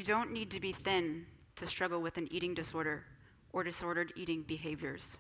You don't need to be thin to struggle with an eating disorder or disordered eating behaviors.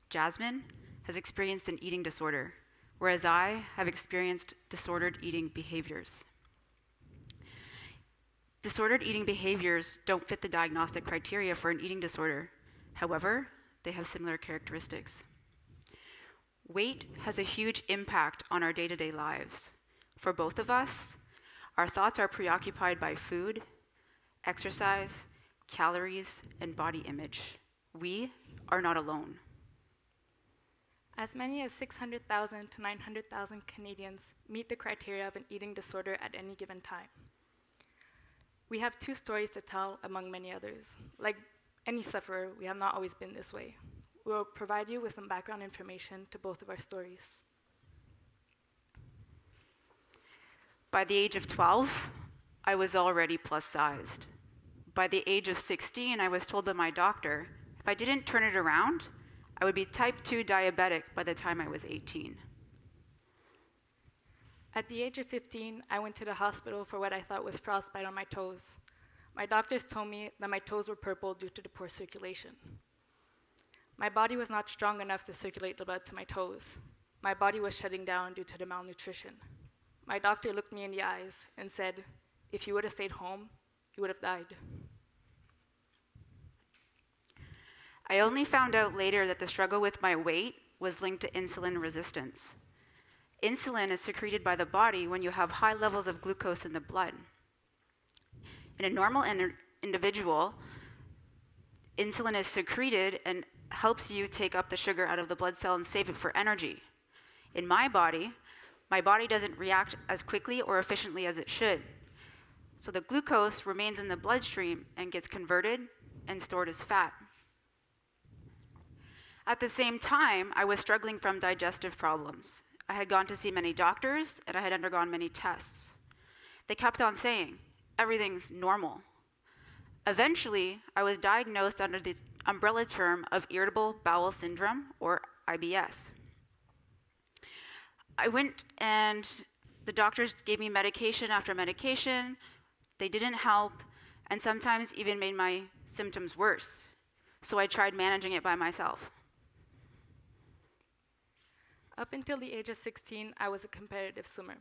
Jasmine has experienced an eating disorder, whereas I have experienced disordered eating behaviors. Disordered eating behaviors don't fit the diagnostic criteria for an eating disorder. However, they have similar characteristics. Weight has a huge impact on our day-to-day lives. For both of us, our thoughts are preoccupied by food, exercise, calories, and body image. We are not alone. As many as 600,000 to 900,000 Canadians meet the criteria of an eating disorder at any given time. We have two stories to tell among many others. Like any sufferer, we have not always been this way. We will provide you with some background information to both of our stories. By the age of 12, I was already plus-sized. By the age of 16, I was told by my doctor, if I didn't turn it around, I would be type 2 diabetic by the time I was 18. At the age of 15, I went to the hospital for what I thought was frostbite on my toes. My doctors told me that my toes were purple due to the poor circulation. My body was not strong enough to circulate the blood to my toes. My body was shutting down due to the malnutrition. My doctor looked me in the eyes and said, if you would have stayed home, you would have died. I only found out later that the struggle with my weight was linked to insulin resistance. Insulin is secreted by the body when you have high levels of glucose in the blood. In a normal individual, insulin is secreted and helps you take up the sugar out of the blood cell and save it for energy. In my body doesn't react as quickly or efficiently as it should. So the glucose remains in the bloodstream and gets converted and stored as fat. At the same time, I was struggling from digestive problems. I had gone to see many doctors and I had undergone many tests. They kept on saying, everything's normal. Eventually, I was diagnosed under the umbrella term of irritable bowel syndrome, or IBS. I went and the doctors gave me medication after medication. They didn't help and sometimes even made my symptoms worse. So I tried managing it by myself. Up until the age of 16, I was a competitive swimmer.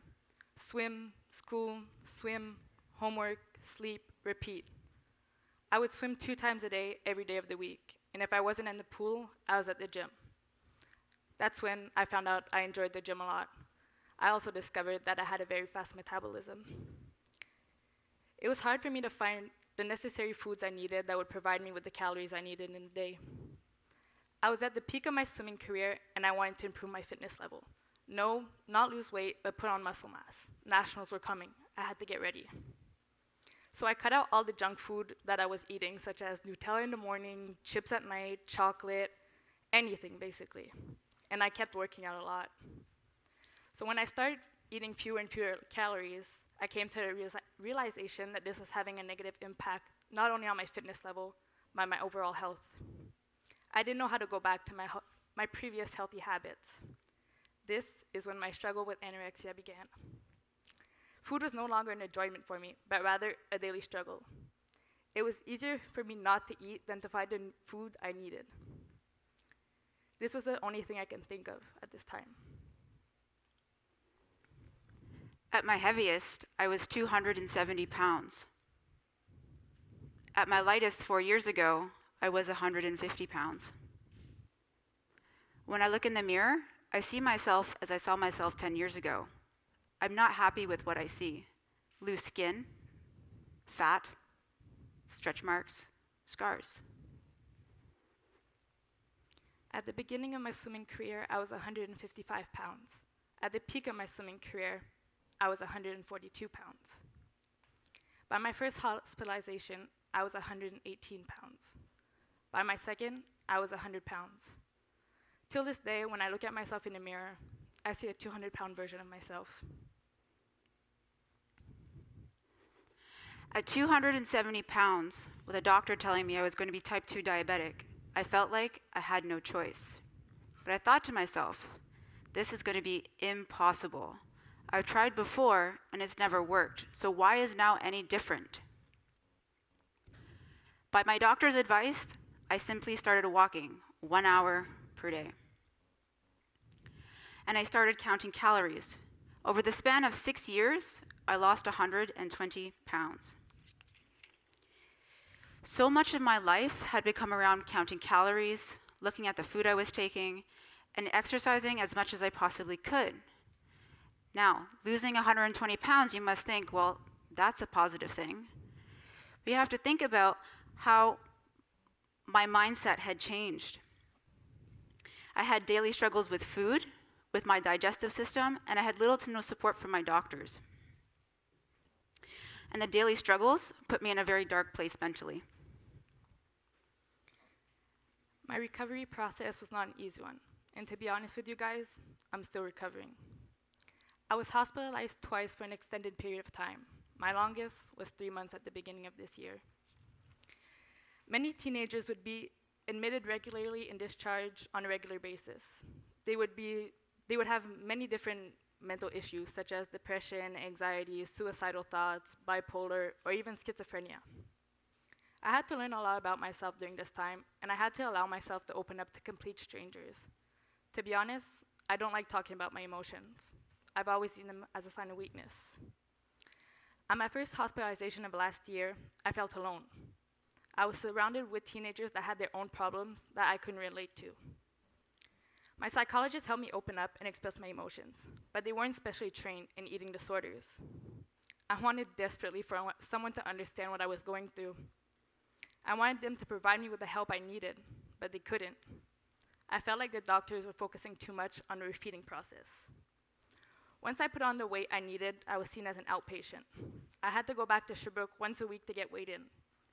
Swim, school, swim, homework, sleep, repeat. I would swim 2 times a day, every day of the week. And if I wasn't in the pool, I was at the gym. That's when I found out I enjoyed the gym a lot. I also discovered that I had a very fast metabolism. It was hard for me to find the necessary foods I needed that would provide me with the calories I needed in a day. I was at the peak of my swimming career and I wanted to improve my fitness level. No, not lose weight, but put on muscle mass. Nationals were coming. I had to get ready. So I cut out all the junk food that I was eating, such as Nutella in the morning, chips at night, chocolate, anything basically. And I kept working out a lot. So when I started eating fewer and fewer calories, I came to the realization that this was having a negative impact, not only on my fitness level, but my overall health. I didn't know how to go back to my previous healthy habits. This is when my struggle with anorexia began. Food was no longer an enjoyment for me, but rather a daily struggle. It was easier for me not to eat than to find the food I needed. This was the only thing I can think of at this time. At my heaviest, I was 270 pounds. At my lightest 4 years ago, I was 150 pounds. When I look in the mirror, I see myself as I saw myself 10 years ago. I'm not happy with what I see. Loose skin, fat, stretch marks, scars. At the beginning of my swimming career, I was 155 pounds. At the peak of my swimming career, I was 142 pounds. By my first hospitalization, I was 118 pounds. By my second, I was 100 pounds. Till this day, when I look at myself in the mirror, I see a 200-pound version of myself. At 270 pounds, with a doctor telling me I was going to be type 2 diabetic, I felt like I had no choice. But I thought to myself, this is going to be impossible. I've tried before, and it's never worked, so why is now any different? By my doctor's advice, I simply started walking 1 hour per day. And I started counting calories. Over the span of 6 years, I lost 120 pounds. So much of my life had become around counting calories, looking at the food I was taking, and exercising as much as I possibly could. Now, losing 120 pounds, you must think, well, that's a positive thing. But you have to think about how my mindset had changed. I had daily struggles with food, with my digestive system, and I had little to no support from my doctors. And the daily struggles put me in a very dark place mentally. My recovery process was not an easy one, and to be honest with you guys, I'm still recovering. I was hospitalized twice for an extended period of time. My longest was 3 months at the beginning of this year. Many teenagers would be admitted regularly and discharged on a regular basis. They would have many different mental issues such as depression, anxiety, suicidal thoughts, bipolar, or even schizophrenia. I had to learn a lot about myself during this time, and I had to allow myself to open up to complete strangers. To be honest, I don't like talking about my emotions. I've always seen them as a sign of weakness. At my first hospitalization of last year, I felt alone. I was surrounded with teenagers that had their own problems that I couldn't relate to. My psychologist helped me open up and express my emotions, but they weren't specially trained in eating disorders. I wanted desperately for someone to understand what I was going through. I wanted them to provide me with the help I needed, but they couldn't. I felt like the doctors were focusing too much on the refeeding process. Once I put on the weight I needed, I was seen as an outpatient. I had to go back to Sherbrooke once a week to get weighed in.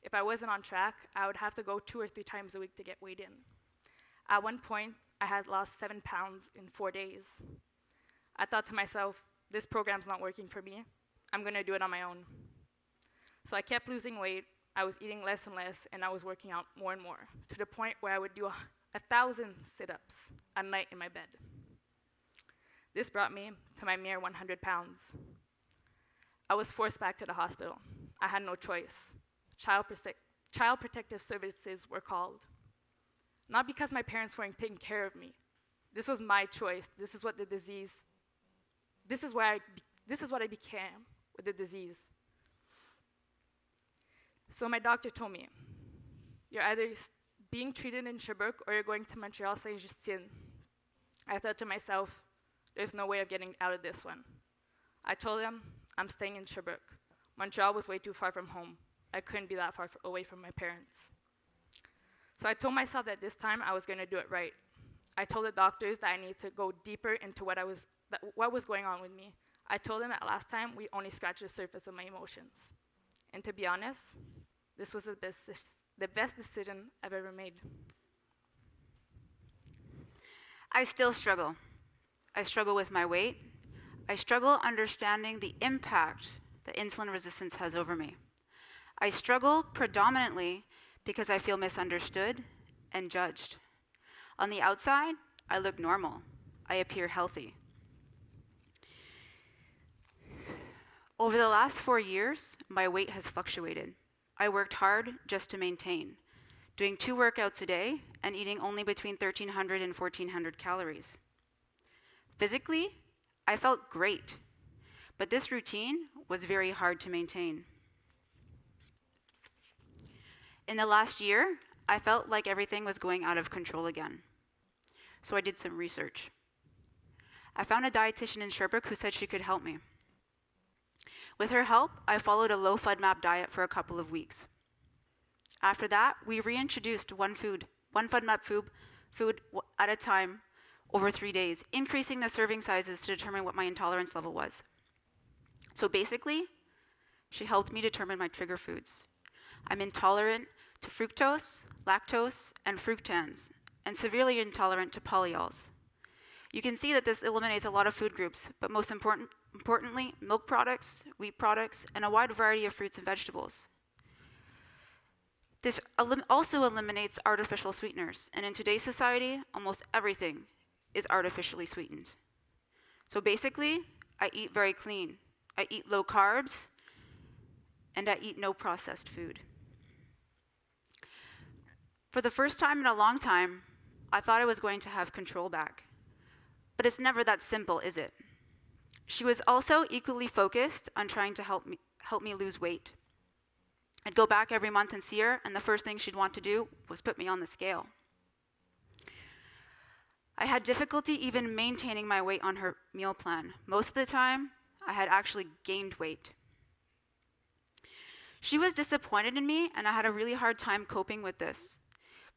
If I wasn't on track, I would have to go 2 or 3 times a week to get weighed in. At one point, I had lost 7 pounds in 4 days. I thought to myself, this program's not working for me. I'm gonna do it on my own. So I kept losing weight, I was eating less and less, and I was working out more and more, to the point where I would do 1,000 sit-ups a night in my bed. This brought me to my mere 100 pounds. I was forced back to the hospital. I had no choice. Child Protective Services were called. Not because my parents weren't taking care of me. This was my choice. This is what I became with the disease. So my doctor told me, you're either being treated in Sherbrooke or you're going to Montreal Saint-Justine. I thought to myself, there's no way of getting out of this one. I told them, I'm staying in Sherbrooke. Montreal was way too far from home. I couldn't be that far away from my parents. So I told myself that this time I was going to do it right. I told the doctors that I needed to go deeper into what was going on with me. I told them that last time we only scratched the surface of my emotions. And to be honest, this was the best decision I've ever made. I still struggle. I struggle with my weight. I struggle understanding the impact that insulin resistance has over me. I struggle predominantly because I feel misunderstood and judged. On the outside, I look normal. I appear healthy. Over the last 4 years, my weight has fluctuated. I worked hard just to maintain, doing 2 workouts a day and eating only between 1,300 and 1,400 calories. Physically, I felt great, but this routine was very hard to maintain. In the last year, I felt like everything was going out of control again. So I did some research. I found a dietitian in Sherbrooke who said she could help me. With her help, I followed a low FODMAP diet for a couple of weeks. After that, we reintroduced one FODMAP food at a time over 3 days, increasing the serving sizes to determine what my intolerance level was. So basically, she helped me determine my trigger foods. I'm intolerant to fructose, lactose, and fructans, and severely intolerant to polyols. You can see that this eliminates a lot of food groups, but most importantly, milk products, wheat products, and a wide variety of fruits and vegetables. This also eliminates artificial sweeteners, and in today's society, almost everything is artificially sweetened. So basically, I eat very clean. I eat low carbs, and I eat no processed food. For the first time in a long time, I thought I was going to have control back. But it's never that simple, is it? She was also equally focused on trying to help me lose weight. I'd go back every month and see her, and the first thing she'd want to do was put me on the scale. I had difficulty even maintaining my weight on her meal plan. Most of the time, I had actually gained weight. She was disappointed in me, and I had a really hard time coping with this.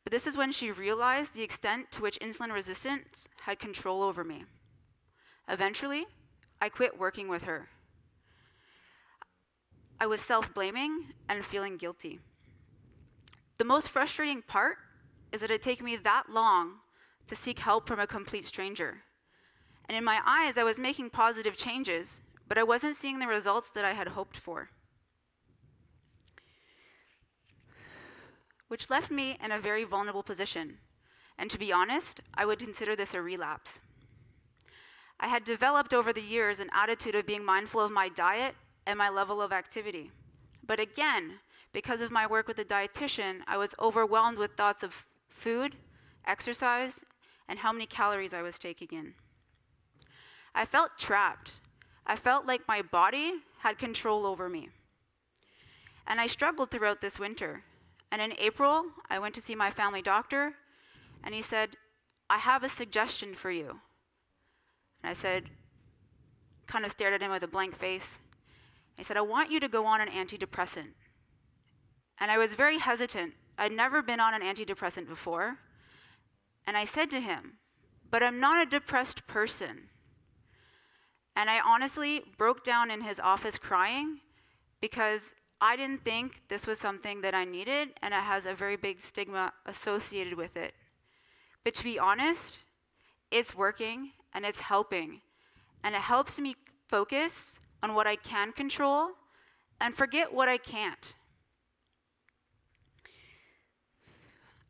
But this is when she realized the extent to which insulin resistance had control over me. Eventually, I quit working with her. I was self-blaming and feeling guilty. The most frustrating part is that it took me that long to seek help from a complete stranger. And in my eyes, I was making positive changes, but I wasn't seeing the results that I had hoped for. Which left me in a very vulnerable position. And to be honest, I would consider this a relapse. I had developed over the years an attitude of being mindful of my diet and my level of activity. But again, because of my work with a dietitian, I was overwhelmed with thoughts of food, exercise, and how many calories I was taking in. I felt trapped. I felt like my body had control over me. And I struggled throughout this winter. And in April, I went to see my family doctor, and he said, "I have a suggestion for you." And I said, kind of stared at him with a blank face. He said, "I want you to go on an antidepressant." And I was very hesitant. I'd never been on an antidepressant before. And I said to him, "But I'm not a depressed person." And I honestly broke down in his office crying because I didn't think this was something that I needed, and it has a very big stigma associated with it. But to be honest, it's working and it's helping. And it helps me focus on what I can control and forget what I can't.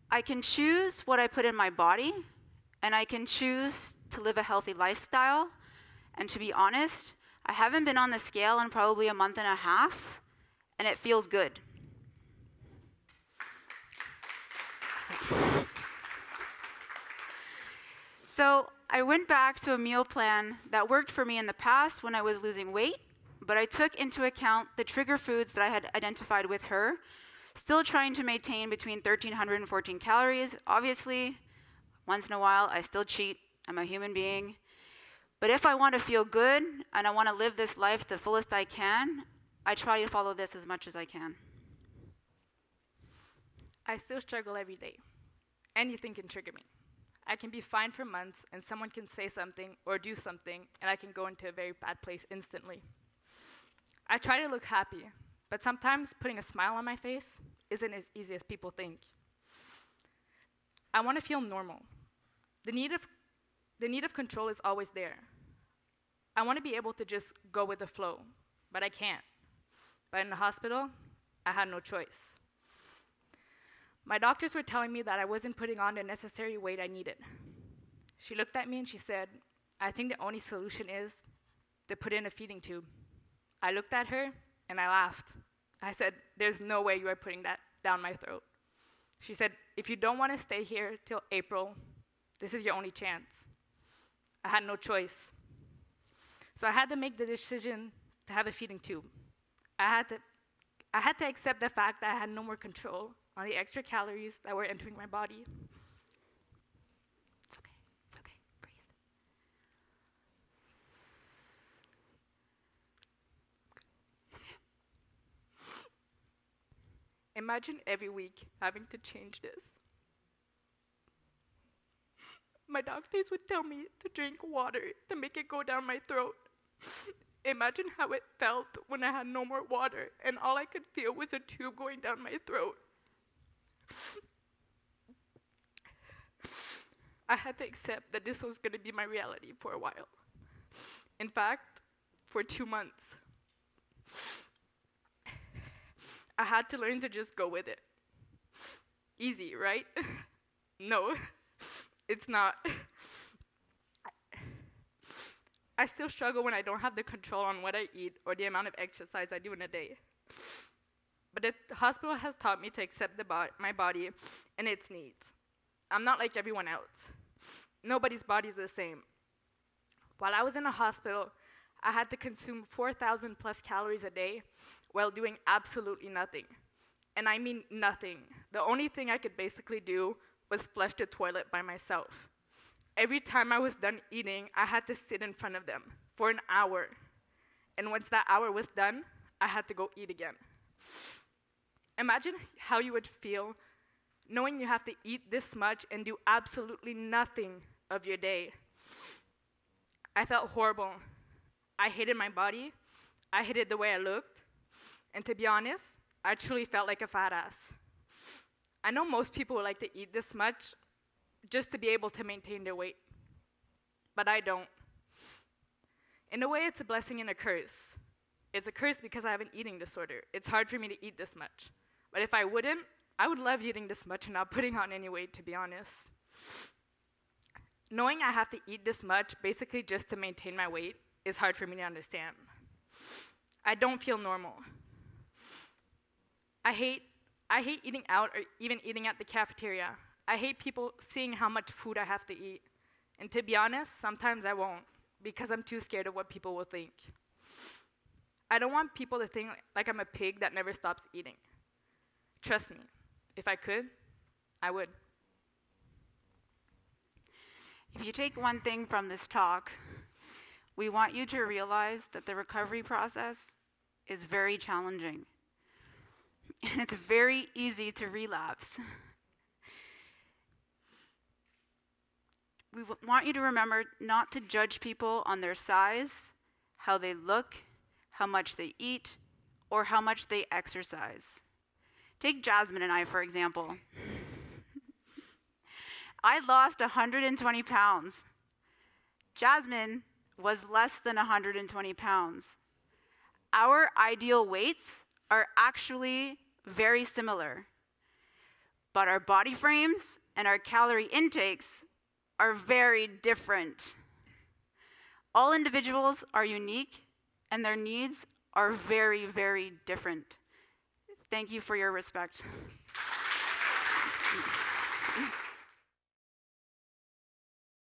I can choose what I put in my body, and I can choose to live a healthy lifestyle. And to be honest, I haven't been on the scale in probably a month and a half, and it feels good. So I went back to a meal plan that worked for me in the past when I was losing weight, but I took into account the trigger foods that I had identified with her, still trying to maintain between 1,300 and 14 calories. Obviously, once in a while, I still cheat. I'm a human being. But if I want to feel good and I want to live this life the fullest I can, I try to follow this as much as I can. I still struggle every day. Anything can trigger me. I can be fine for months, and someone can say something or do something, and I can go into a very bad place instantly. I try to look happy, but sometimes putting a smile on my face isn't as easy as people think. I want to feel normal. The need of control is always there. I want to be able to just go with the flow, but I can't. But in the hospital, I had no choice. My doctors were telling me that I wasn't putting on the necessary weight I needed. She looked at me and she said, "I think the only solution is to put in a feeding tube." I looked at her and I laughed. I said, "There's no way you are putting that down my throat." She said, "If you don't want to stay here till April, this is your only chance." I had no choice. So I had to make the decision to have a feeding tube. I had to accept the fact that I had no more control on the extra calories that were entering my body. It's okay, breathe. Imagine every week having to change this. My doctors would tell me to drink water to make it go down my throat. Imagine how it felt when I had no more water and all I could feel was a tube going down my throat. I had to accept that this was going to be my reality for a while. In fact, for 2 months. I had to learn to just go with it. Easy, right? No, it's not. I still struggle when I don't have the control on what I eat or the amount of exercise I do in a day. but the hospital has taught me to accept my body and its needs. I'm not like everyone else. Nobody's body is the same. While I was in a hospital, I had to consume 4,000 plus calories a day while doing absolutely nothing. And I mean nothing. The only thing I could basically do was flush the toilet by myself. Every time I was done eating, I had to sit in front of them for an hour. And once that hour was done, I had to go eat again. Imagine how you would feel knowing you have to eat this much and do absolutely nothing of your day. I felt horrible. I hated my body. I hated the way I looked. And to be honest, I truly felt like a fat ass. I know most people would like to eat this much just to be able to maintain their weight, but I don't. In a way, it's a blessing and a curse. It's a curse because I have an eating disorder. It's hard for me to eat this much. But if I wouldn't, I would love eating this much and not putting on any weight, to be honest. Knowing I have to eat this much, basically just to maintain my weight, is hard for me to understand. I don't feel normal. I hate eating out or even eating at the cafeteria. I hate people seeing how much food I have to eat. And to be honest, sometimes I won't, because I'm too scared of what people will think. I don't want people to think like I'm a pig that never stops eating. Trust me, if I could, I would. If you take one thing from this talk, we want you to realize that the recovery process is very challenging. And it's very easy to relapse. We want you to remember not to judge people on their size, how they look, how much they eat, or how much they exercise. Take Jasmine and I, for example. I lost 120 pounds. Jasmine was less than 120 pounds. Our ideal weights are actually very similar, but our body frames and our calorie intakes are very different. All individuals are unique, and their needs are very, very different. Thank you for your respect.